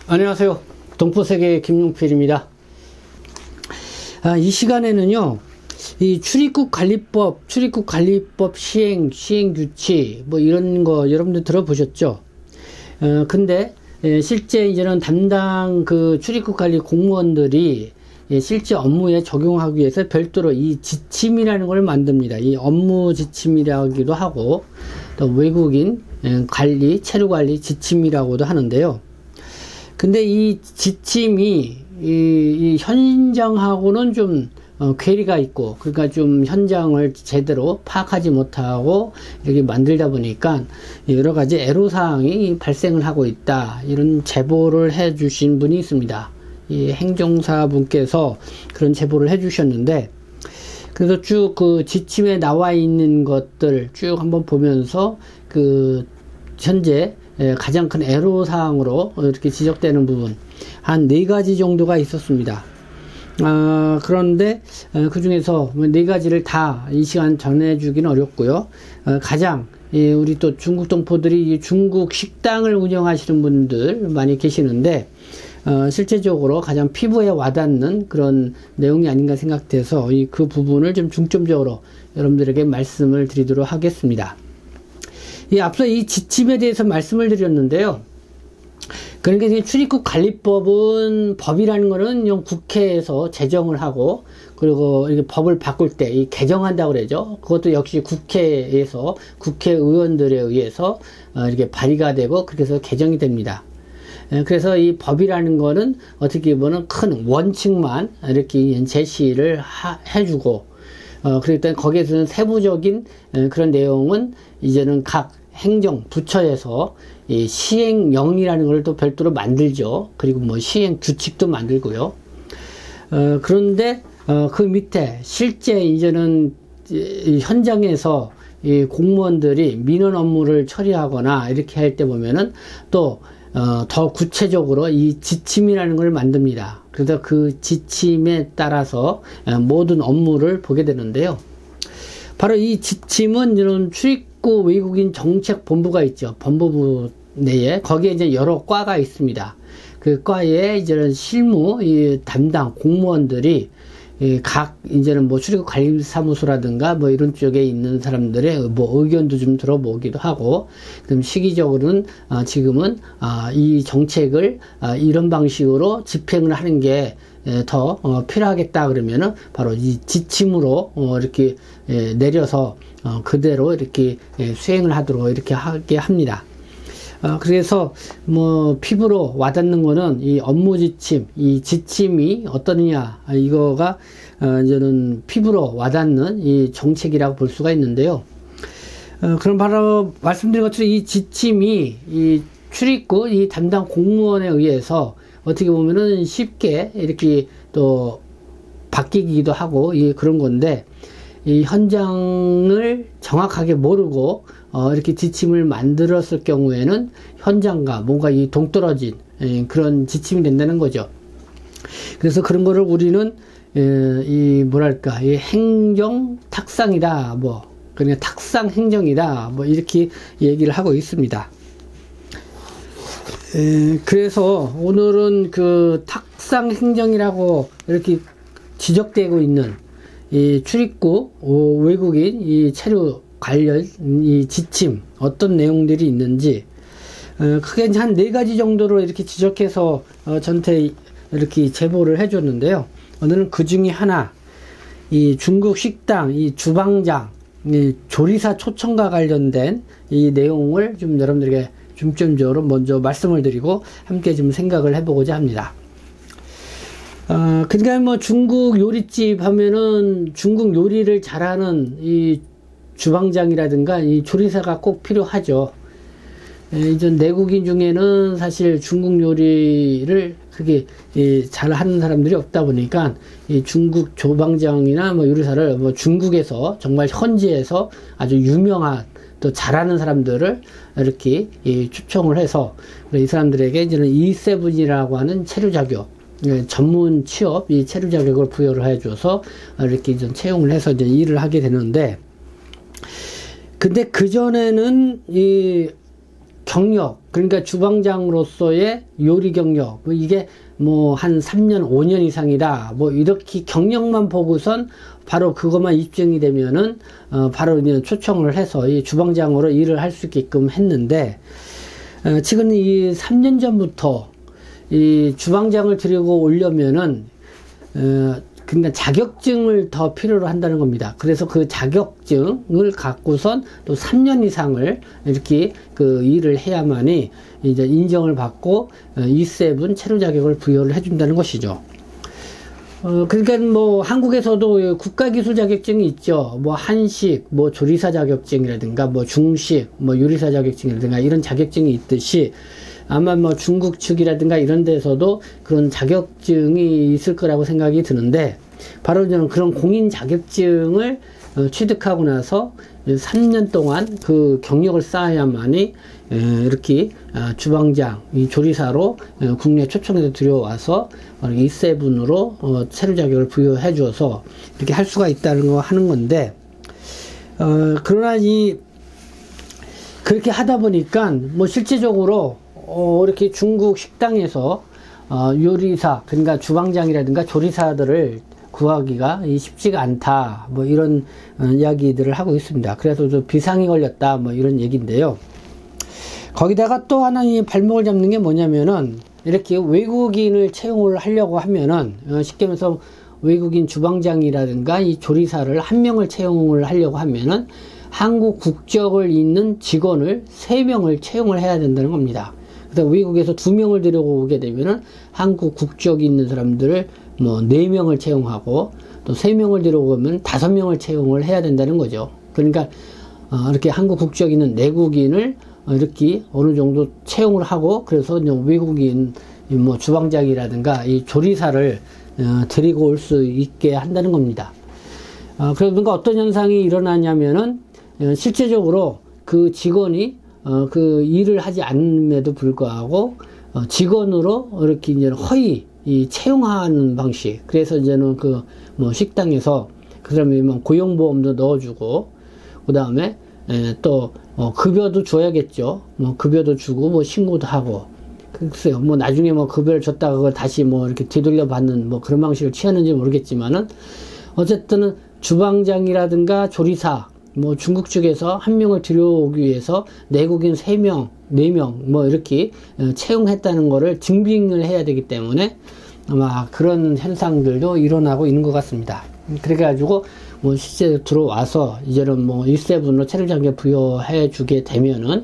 안녕하세요. 동포세계 김용필입니다. 이 시간에는요, 이 출입국 관리법 시행 규칙, 뭐 이런 거 여러분들 들어보셨죠? 근데, 실제 이제는 담당 그 출입국 관리 공무원들이 실제 업무에 적용하기 위해서 별도로 이 지침이라는 걸 만듭니다. 이 업무 지침이라기도 하고, 또 외국인 관리, 체류 관리 지침이라고도 하는데요. 근데 이 지침이 이 현장하고는 좀 괴리가 있고, 그러니까 좀 현장을 제대로 파악하지 못하고 이렇게 만들다 보니까 여러 가지 애로사항이 발생을 하고 있다, 이런 제보를 해 주신 분이 있습니다. 이 행정사 분께서 그런 제보를 해 주셨는데, 그래서 쭉 그 지침에 나와 있는 것들 쭉 한번 보면서 그 현재 가장 큰 애로사항으로 이렇게 지적되는 부분 한 4가지 정도가 있었습니다. 그런데 그 중에서 4가지를 다 이 시간 전해주기는 어렵고요. 가장 우리 또 중국 동포들이 중국 식당을 운영하시는 분들 많이 계시는데, 실제적으로 가장 피부에 와닿는 그런 내용이 아닌가 생각돼서 그 부분을 좀 중점적으로 여러분들에게 말씀을 드리도록 하겠습니다. 앞서 이 지침에 대해서 말씀을 드렸는데요. 그러니까 출입국 관리법은, 법이라는 거는 국회에서 제정을 하고, 그리고 이렇게 법을 바꿀 때 개정한다고 그러죠. 그것도 역시 국회에서, 국회의원들에 의해서 이렇게 발의가 되고, 그렇게 해서 개정이 됩니다. 그래서 이 법이라는 거는 어떻게 보면 큰 원칙만 이렇게 제시를 해주고, 그러니까 거기에서는 세부적인 그런 내용은 이제는 각 행정 부처에서 이 시행령이라는 걸 또 별도로 만들죠. 그리고 뭐 시행 규칙도 만들고요. 그런데 그 밑에 실제 이제는 현장에서 이 공무원들이 민원 업무를 처리하거나 이렇게 할 때 보면은 또 더 구체적으로 이 지침이라는 걸 만듭니다. 그래서 그 지침에 따라서 모든 업무를 보게 되는데요. 바로 이 지침은 이런 출입국 외국인 정책본부가 있죠. 법무부 내에. 거기에 이제 여러 과가 있습니다. 그 과에 이제는 실무 담당 공무원들이 각 이제는 뭐 출입국 관리사무소라든가 뭐 이런 쪽에 있는 사람들의 뭐 의견도 좀 들어보기도 하고, 그럼 시기적으로는 지금은 이 정책을 이런 방식으로 집행을 하는 게 더 필요하겠다 그러면은 바로 이 지침으로 이렇게 내려서 그대로 이렇게 수행을 하도록 이렇게 하게 합니다. 그래서 뭐 피부로 와닿는 거는 이 업무 지침, 이 지침이 어떠느냐, 이거가 이제는 피부로 와닿는 이 정책이라고 볼 수가 있는데요. 그럼 바로 말씀드린 것처럼 이 지침이 이 출입국 이 담당 공무원에 의해서 어떻게 보면은 쉽게 이렇게 또 바뀌기도 하고 그런 건데, 이 현장을 정확하게 모르고 이렇게 지침을 만들었을 경우에는 현장과 뭔가 동떨어진 그런 지침이 된다는 거죠. 그래서 그런 거를 우리는 뭐랄까, 이 행정 탁상이다, 뭐 그냥 탁상 행정이다, 뭐 이렇게 얘기를 하고 있습니다. 그래서 오늘은 그 탁상 행정이라고 이렇게 지적되고 있는 이 출입국 외국인 이 체류 관련 이 지침 어떤 내용들이 있는지 크게 한 4가지 정도로 이렇게 지적해서 저한테 이렇게 제보를 해줬는데요. 오늘은 그 중에 하나, 이 중국 식당 이 주방장 이 조리사 초청과 관련된 이 내용을 좀 여러분들에게 중점적으로 먼저 말씀을 드리고 함께 좀 생각을 해보고자 합니다. 그러니까 뭐 중국 요리집 하면은 중국 요리를 잘하는 이 주방장이라든가 이 조리사가 꼭 필요하죠. 이제 내국인 중에는 사실 중국 요리를 그게 잘하는 사람들이 없다 보니까 이 중국 주방장이나 뭐 요리사를 뭐 중국에서 정말 현지에서 아주 유명한 또 잘하는 사람들을 이렇게 초청을 해서 이 사람들에게 이제는 E7이라고 하는 체류 자격, 전문 취업 이 체류 자격을 부여를 해줘서 이렇게 좀 채용을 해서 이제 일을 하게 되는데, 근데 그 전에는 경력, 그러니까 주방장으로서의 요리 경력, 뭐 이게 뭐 한 3년, 5년 이상이다. 뭐 이렇게 경력만 보고선 바로 그것만 입증이 되면은, 바로 이제 초청을 해서 이 주방장으로 일을 할 수 있게끔 했는데, 지금 이 3년 전부터 이 주방장을 들이고 오려면은, 그러니까 자격증을 더 필요로 한다는 겁니다. 그래서 그 자격증을 갖고선 또 3년 이상을 이렇게 그 일을 해야만이 이제 인정을 받고 E7 체류 자격을 부여를 해준다는 것이죠. 그러니까 뭐 한국에서도 국가기술 자격증이 있죠. 뭐 한식, 뭐 조리사 자격증이라든가 뭐 중식, 뭐 요리사 자격증이라든가 이런 자격증이 있듯이 아마 뭐 중국 측이라든가 이런 데서도 그런 자격증이 있을 거라고 생각이 드는데, 바로 저는 그런 공인 자격증을 취득하고 나서 3년 동안 그 경력을 쌓아야만이 이렇게 주방장, 이 조리사로 국내 초청에서 들여와서 E7으로 체류 자격을 부여해 줘서 이렇게 할 수가 있다는 거 하는 건데, 그러나 그렇게 하다 보니까 뭐 실제적으로 이렇게 중국 식당에서 요리사, 그러니까 주방장이라든가 조리사들을 구하기가 쉽지가 않다, 뭐 이런 이야기들을 하고 있습니다. 그래서 좀 비상이 걸렸다, 뭐 이런 얘기인데요. 거기다가 또 하나 이 발목을 잡는 게 뭐냐면은, 이렇게 외국인을 채용을 하려고 하면은, 쉽게 말해서 외국인 주방장이라든가 이 조리사를 한 명을 채용을 하려고 하면은 한국 국적을 있는 직원을 3명을 채용을 해야 된다는 겁니다. 그래서 외국에서 2명을 데려오게 되면은 한국 국적이 있는 사람들을 뭐 4명을 채용하고, 또 3명을 데려오면 5명을 채용을 해야 된다는 거죠. 그러니까 이렇게 한국 국적 있는 내국인을 이렇게 어느 정도 채용을 하고, 그래서 외국인 뭐 주방장이라든가 이 조리사를 데리고 올 수 있게 한다는 겁니다. 그러니까 어떤 현상이 일어나냐면은, 실제적으로 그 직원이 그 일을 하지 않음에도 불구하고 직원으로 이렇게 이제 허위 채용하는 방식. 그래서 이제는 그 뭐 식당에서 그 사람이 뭐 고용보험도 넣어주고, 그 다음에 또 급여도 줘야겠죠. 뭐 급여도 주고 뭐 신고도 하고. 글쎄요, 뭐 나중에 뭐 급여를 줬다가 그걸 다시 뭐 이렇게 되돌려 받는 뭐 그런 방식을 취하는지 모르겠지만은, 어쨌든 주방장이라든가 조리사, 뭐 중국 측에서 한 명을 들여오기 위해서 내국인 3명, 4명 뭐 이렇게 채용했다는 거를 증빙을 해야 되기 때문에 아마 그런 현상들도 일어나고 있는 것 같습니다. 그래가지고 뭐 실제 들어와서 이제는 뭐 E7으로 체류 자격 부여해 주게 되면은,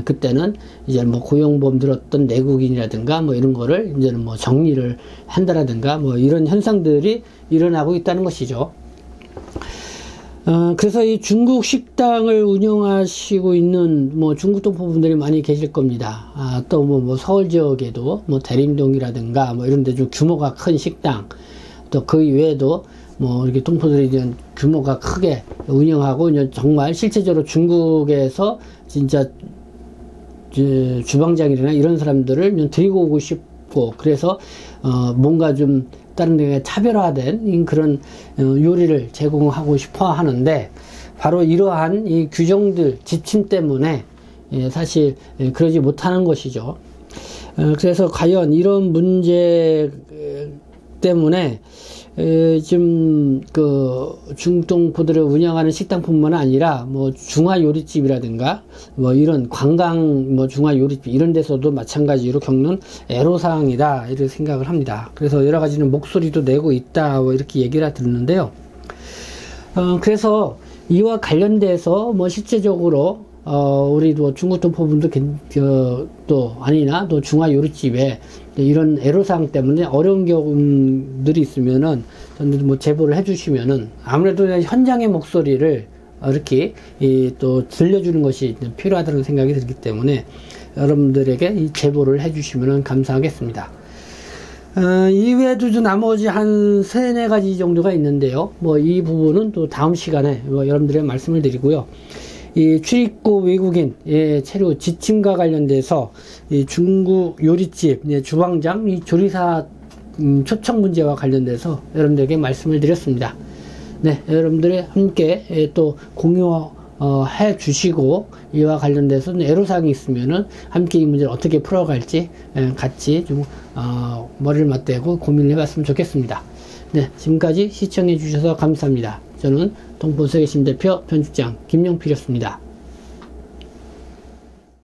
그때는 이제 뭐 고용보험 들었던 내국인이라든가 뭐 이런 거를 이제는 뭐 정리를 한다라든가 뭐 이런 현상들이 일어나고 있다는 것이죠. 그래서 이 중국 식당을 운영하시고 있는 뭐 중국 동포분들이 많이 계실 겁니다. 또 뭐 서울 지역에도 뭐 대림동이라든가 뭐 이런 데 좀 규모가 큰 식당, 또 그 이외에도 뭐 이렇게 동포들이 이제 규모가 크게 운영하고, 이제 정말 실제적으로 중국에서 진짜 주방장이나 이런 사람들을 데리고 오고 싶고, 그래서 뭔가 좀 다른 데에 차별화된 그런 요리를 제공하고 싶어 하는데, 바로 이러한 이 규정들, 지침 때문에 사실 그러지 못하는 것이죠. 그래서 과연 이런 문제 때문에 지금 그 중동포들을 운영하는 식당뿐만 아니라 뭐 중화 요리집이라든가 뭐 이런 관광 뭐 중화 요리집 이런 데서도 마찬가지로 겪는 애로사항이다, 이렇게 생각을 합니다. 그래서 여러 가지는 목소리도 내고 있다, 뭐 이렇게 얘기를 듣는데요. 그래서 이와 관련돼서 뭐 실제적으로 우리도 중국 동포분들 또 아니나 또 중화 요리집에 이런 애로사항 때문에 어려운 경험들이 있으면은 뭐 제보를 해주시면은, 아무래도 현장의 목소리를 이렇게 또 들려주는 것이 필요하다는 생각이 들기 때문에 여러분들에게 이 제보를 해주시면 감사하겠습니다. 이외에도 나머지 한 3-4가지 정도가 있는데요. 뭐 이 부분은 또 다음 시간에 뭐 여러분들에게 말씀을 드리고요. 이 출입국 외국인 체류 지침과 관련돼서 이 중국 요리집 주방장 이 조리사 초청 문제와 관련돼서 여러분들에게 말씀을 드렸습니다. 네, 여러분들이 함께 또 공유하고 해 주시고, 이와 관련돼서 애로사항이 있으면은 함께 이 문제를 어떻게 풀어갈지 같이 좀 머리를 맞대고 고민을 해봤으면 좋겠습니다. 네, 지금까지 시청해 주셔서 감사합니다. 저는 동포세계심 대표 편집장 김용필이었습니다.